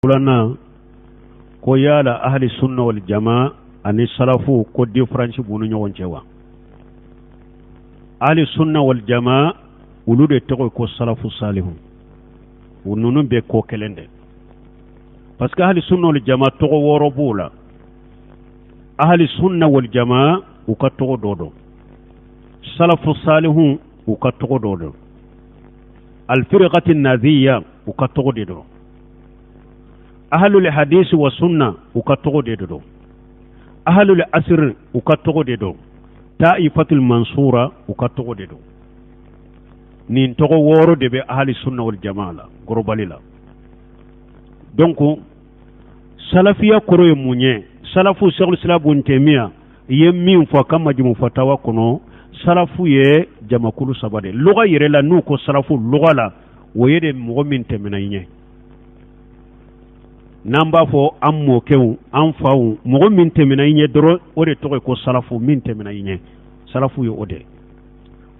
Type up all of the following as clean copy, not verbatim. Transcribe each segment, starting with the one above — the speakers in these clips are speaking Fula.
Kulana ko yala ahli sunna wal jamaa ani salafu ko difference bunu ñogon cewa ahli sunna wal jamaa ulude to ko salafu salihun wonunu be ko kelende parce que ahli sunna wal jamaa to woro bula ahli sunna wal jamaa u ka to dodo salafu salihun u ka to dodo al firqati an-nadhiyya u ka to dodo ahlul hadisi wa sunna ukatogo de do ahlul asr ukatogo de do ta'ifatul mansura ukatogo de do nin togo woro de be ahli sunna wal jamaa globalila donc salafiya koro ye munye salafu shaykhul islam ibn taymiya ye min fo kam majmu fatawa kono salafu ye jamakulu sabade lugha yere la nu ko salafu lugha la woyede mo min temena yinye namba fo am mo kew am faw mo min temina yinye doro o de to ko salafu min temina yinye salafu yo ode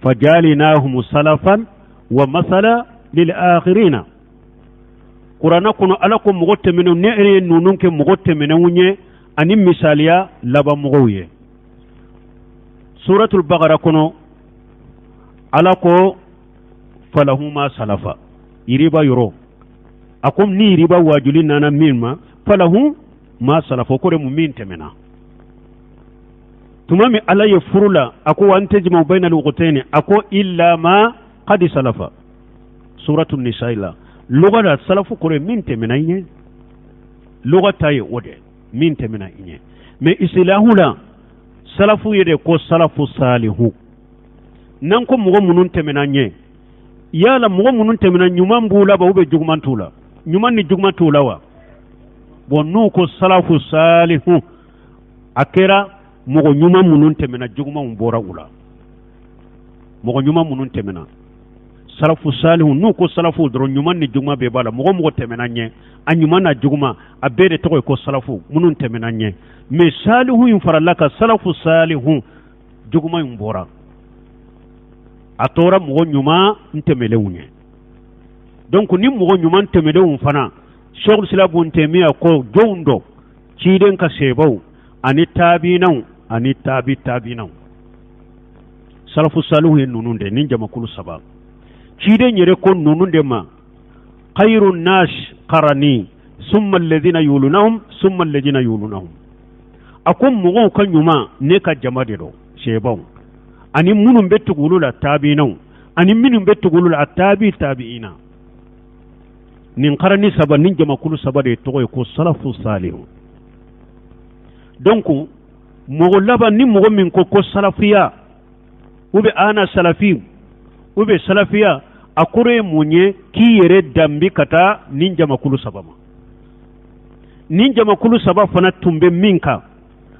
fajalinahum salafan wa masala lil akhirina qur'ana kuno alakum mo temina ne ere nunun ke mo temina wunye ani misaliya laba mo ye suratul baqara kuno alako falahuma salafa iriba yoro akum ni riba wajuli nana minma falahu ma salafa kore mu min temena tumami ala ye furula ako wantajma bainal uqtayn ako illa ma qad salafa suratul nisa ila lugha salafu kore min temena yin lugha tay wode min temena yin me islahu la salafu yede ko salafu salihu nan ko mo munun temena nye yala mo munun temena nyuma mbula ba ube jugmantula ñuman ni jugma tulawa bon nu ko salafu salihu akera mogo ñuma munun temena jugma mbora ula mogo ñuma munun temena salafu salihu nu ko salafu dro ñuman ni jugma be bala mogo temena nye a ñuma na jugma a bede to ko salafu munun temena nye mais salihu yin farallaka salafu salihu jugma mbora atora mogo ñuma ntemele wunye donc ni mogo ñuman temede fana shaykhul islam ibn taymiya ko jowndo ciiden ka sebaw ani tabinaw ani tabinaw salafu salihu en nununde nin jamakulu saba ciiden yere ko nununde ma khairun nas qarani summa alladhina yulunahum summa alladhina yulunahum akum mogo ka ñuma ne ka jamade do sebaw ani munum bettugulula tabinaw ani minum bettugulula tabiina nin qarani saba nin jamakulu saba de togo ko salafu salihu donc mogo laba ni mogo min ko salafiya ube ana salafi ube salafiya akure munye ki yere dambi kata nin jamakulu saba ma nin jamakulu saba fana tumbe minka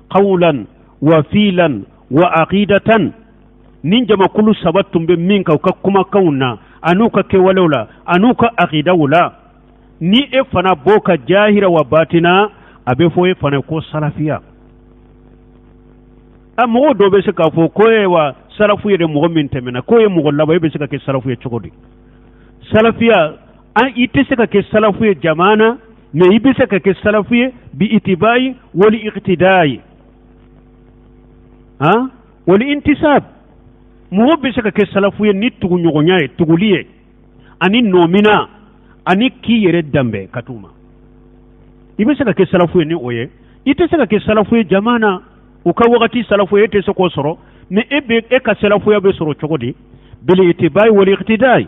qawlan wa filan wa aqidatan nin jamakulu saba tumbe minka ka kuma kauna anuka ke walawla anuka aqida wala ni e fana boka jahira wa batina abe fo e fana ko salafiya amo do be se ka fo ko e wa salafu yede mo min temena ko e mo laba e be se ka ke salafu ye chogodi salafiya an ite se ka ke salafu ye jamana me ibe se ka ke salafu ye bi itibai wal iqtidai ha wal intisab mo be se ka ke salafu ye ni tugu nyogo nyae tuguliye ani nomina ani ki yere dambe katuma ibe se ka ke salafu ni oye ite se ka ke salafu jamana u ka wakati salafu ite se ko soro ne ebe e ka salafu ya be soro chogodi bil itibai wal iqtidai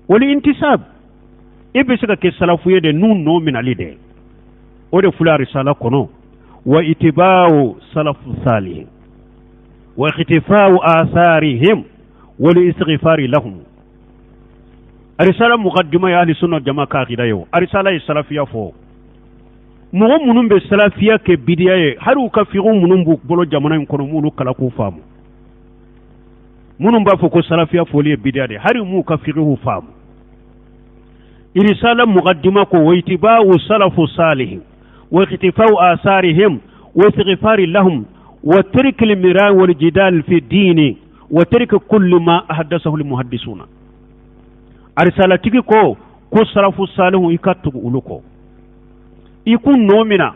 wal intisab ibe se ka ke salafu de nun no min alide o de fula risala kono wa itibau salafu salih wa ikhtifau atharihim wal istighfar lahum arisala muqaddima ya ahli sunna jamaa ka akida yo arisala salafiya fo mogo munun be salafiya ke bidiya ye haru ka figu munun bu bolo jamana en kono mulu kala ko famu munun ba fo ko salafiya fo li bidiya de haru mu ka figu famu irisala muqaddima ko waitiba'u salafu salih wa ikhtifa'u asarihim wa istighfar lahum wa tark al-mira' wal jidal fi ad-din wa tark kulli ma ahdathahu al-muhaddisuna arisala tigi ko salafu salihu ikatugu uluko ikun nomina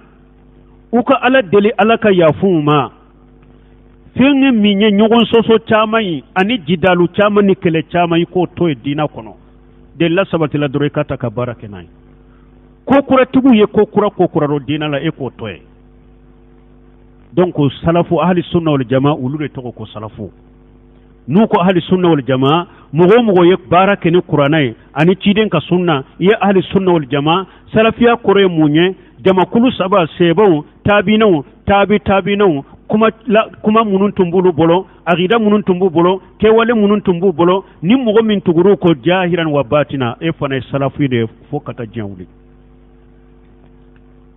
uka ala deli ala ka yafuma fengi minye nyogon soso chamai ani jidalu chama ni kele chamai ko toy dina kono de la sabati la dore kata ka barake nai ko kura tubu ye ko kura ro dina la e ko toy donc salafu ahli sunna wal jamaa ulure to ko salafu nu ko ahli sunna wal jamaa mugo ye barake ni qur'anai ani ciden ka sunna ye ahli sunna wal jamaa salafiya kore munye jama kulu saba sebon tabinau kuma munun tumbulu bolo agida munun tumbu bolo kewale munun tumbu bolo ni mugo min tuguru ko jahiran wa batina e fana salafu de fokata jawli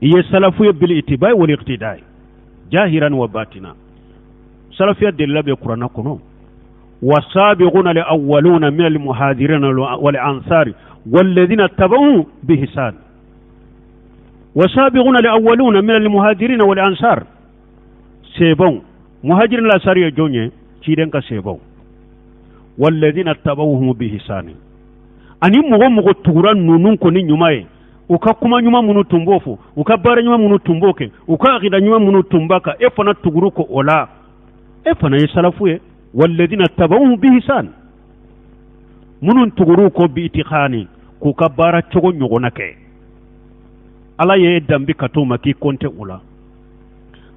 ye salafu bil itibai wal iqtidai jahiran wa batina salafiya de labe qur'ana kono wasabiquna li awwaluna min al muhajirin wal ansari والذين اتبعوا بإحسان وسابقون الأولون من المهاجرين والأنصار سيبون مهاجرين الأنصار يجوني تيرين كسيبون والذين اتبعوهم بإحسان أني مغو تغران نونون كوني نيوماي uka kuma nyuma munu tumbofu uka bara nyuma munu tumboke uka akida nyuma munu tumbaka efana tuguruko ola efana yesalafuye walladhina tabauhu bihisan munun tuguruko bi itikhani kuka bara chogo nyogonake ala ye dambi katuma ki konte ula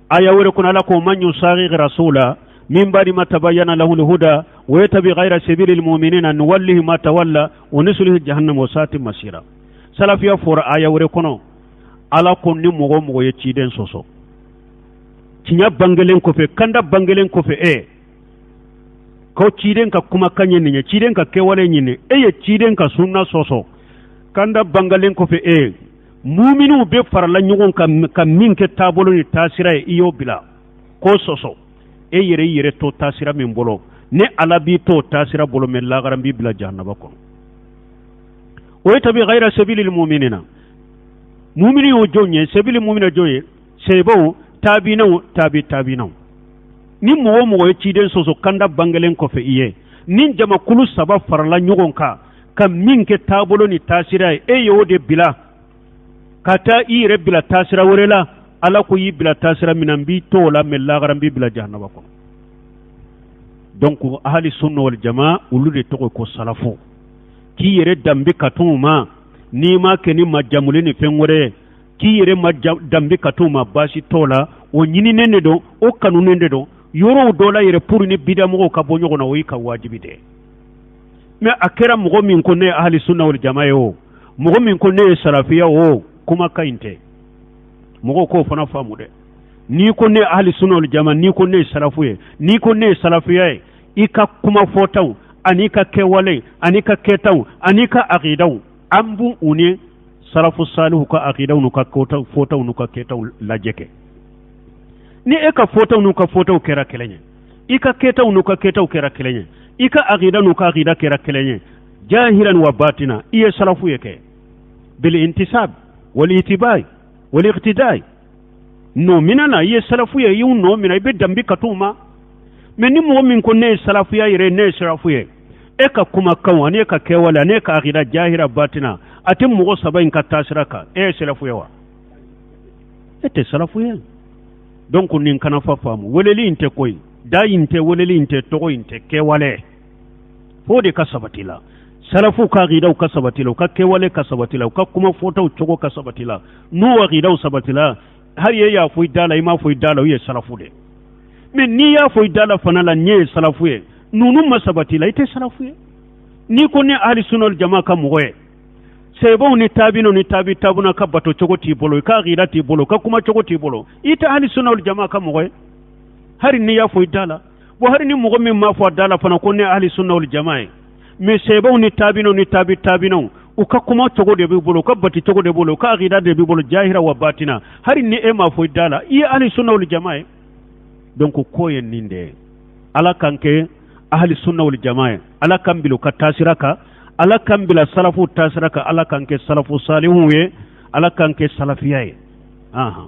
aya wore kuna la ko man yusaghi rasula min ba'di ma tabayyana lahu al-huda wa yatabi ghayra sabili al-mu'minina nuwallihi ma tawalla wa nuslihi jahannam wa sa'at masira salafiya fora aya wore kono ala ko ni mogo ye ciden soso cinya bangelen ko fe kanda bangelen ko fe ko ciden ka kuma kanye ni ciden ka kewale nyine ye ciden ka sunna soso kanda bangalen ko fe muminu be farala nyugon ka min ke tabolo ni tasira iyo bila ko soso yere to tasira min bolo ne ala bi to tasira bolo men lagaram bi bila jahannaba kono ويتبي غير سبيل المؤمنين مؤمنين وجوني سبيل المؤمنين جوي سيبو تابينو ni mogo ye ciden soso kanda bangelen ko fe iye nin jama kulu saba farala nyogon ka min ke tabolo ni tasira yo de bila kata ire bila tasira worela ala ko yi bila tasira minan bi to la mella garan bi bila jahannaba ko donc ahli sunna wal jamaa ulude to ko salafu ki yere dambi katuma ni ma ke ni majamuli ni fengore ki yere dambi katuma bashi tola o nyini nende do o kanu nende do yoro dola yere pour ni bidamo ka bonyo na wi ka wajibi de me akera mugo min ko ne ahli sunna wal jamaa yo mugo min ko ne salafiya o kuma kainte mugo ko fana famu de ni ko ne ahli sunna wal jamaa ni ko ne salafuye ni ko ne salafiya ika kuma fotaw anika kewale anika ketaw anika aqidaw ambu uni salafu salihu ka aqidaw nuka kota fotaw nuka ketaw lajeke ni eka fotaw nuka fotaw kera kelenye ika ketaw nuka ketaw kera kelenye ika aqida nuka aqida kera kelenye jahiran wa batina iye salafu yake bil intisab wal itibai wal iqtidai no minana iye salafu ye yu no mina ibe dambi katuma mais ni mo min ko ne salafiya yere ne salafiye ka kuma kan ne ka kewala ne ka aqida jahira batina atin mo sabain ka tasiraka salafiya wa ete salafiya donc nin kana fafamu weleli inte koy da inte weleli inte to inte kewale fodi ka sabatila salafu ka aqida ka sabatila ka kewale ka sabatila ka kuma foto chogo ka sabatila no aqida sabatila har ya fu dala ima fu dala ye salafu de mais ni ya fo idala fana la nye salafuye nunu masabati la ite salafuye ni ko ne ahli sunnah jamaa ka moye sebo ni tabino ni tabuna ka bato chogo ti bolo ka gira ti bolo ka kuma chogo ti bolo ite ahli sunnah jamaa ka moye hari ni ya fo idala bo hari ni mogo min ma fo dala fana ko ne ahli sunnah jamaa mais sebo ni tabino ni tabino uka kuma chogo de bolo ka bati chogo de bolo ka gira de bolo jahira wa batina hari ni ma fo idala i ahli sunnah jamaa donc koyen ninde ala kanke ahli sunna wal jamaa ala kambilo ka tasiraka ala kambila salafu tasiraka ala kanke salafu salihu ye ala kanke salafiyaye aha